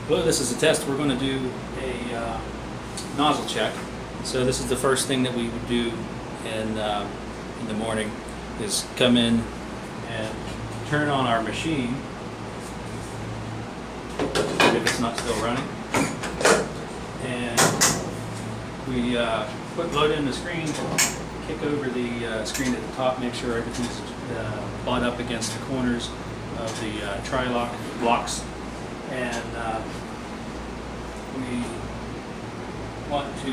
Well, this is a test. We're going to do a nozzle check. So this is the first thing that we would do in the morning, is come in and turn on our machine if it's not still running, and we load in the screen, kick over the screen at the top, make sure everything's bought up against the corners of the tri-lock blocks, and we want to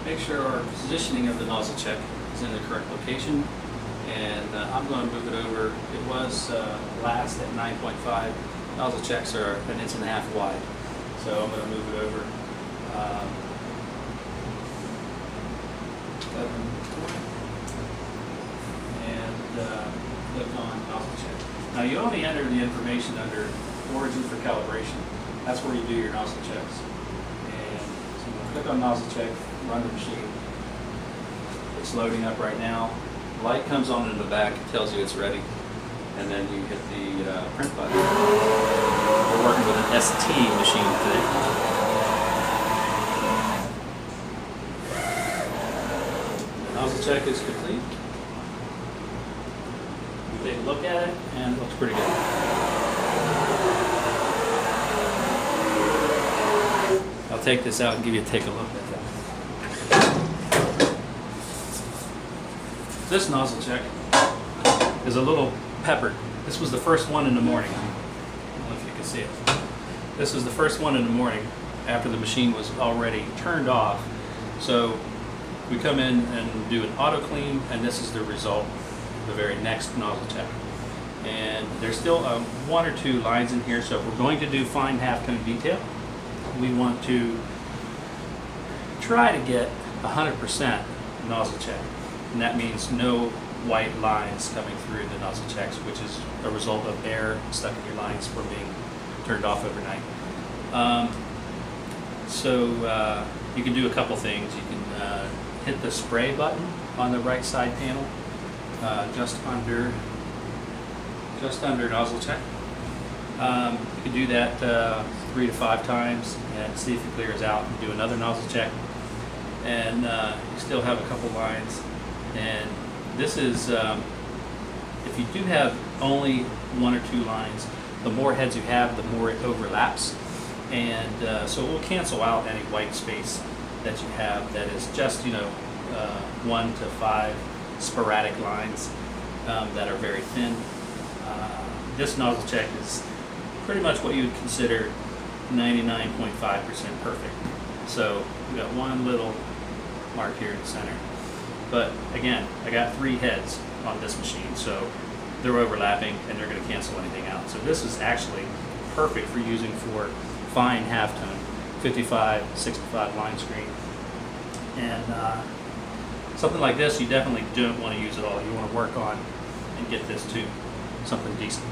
make sure our positioning of the nozzle check is in the correct location, and I'm going to move it over. It was last at 9.5. Nozzle checks are 1.5 inches wide, so I'm going to move it over. And click on nozzle check. Now you only enter the information under origin for calibration. That's where you do your nozzle checks. And so I'm going to click on nozzle check, run the machine. It's loading up right now. Light comes on in the back, tells you it's ready, and then you hit the print button. We're working with an ST machine today. Nozzle check is complete. We take a look at it, and it looks pretty good. I'll take this out and take a look at that. This nozzle check is a little peppered. This was the first one in the morning. I don't know if you can see it. This was the first one in the morning after the machine was already turned off. So we come in and do an auto clean, and this is the result, the very next nozzle check. And there's still one or two lines in here, so if we're going to do fine halftone detail, we want to try to get 100% nozzle check. And that means no white lines coming through the nozzle checks, which is a result of air stuck in your lines from being turned off overnight. You can do a couple things. You can hit the spray button on the right side panel, just under nozzle check. You can do that 3 to 5 times and see if it clears out, and do another nozzle check, and you still have a couple lines. And this is, if you do have only 1 or 2 lines, the more heads you have, the more it overlaps, and so it will cancel out any white space that you have that is just 1 to 5 sporadic lines that are very thin. This nozzle check is pretty much what you would consider 99.5% perfect. So we've got one little mark here in the center. But again, I got 3 heads on this machine, so they're overlapping and they're going to cancel anything out. So this is actually perfect for using for fine halftone, 55, 65 line screen. And something like this, you definitely don't want to use at all. You want to work on and get this to something decent.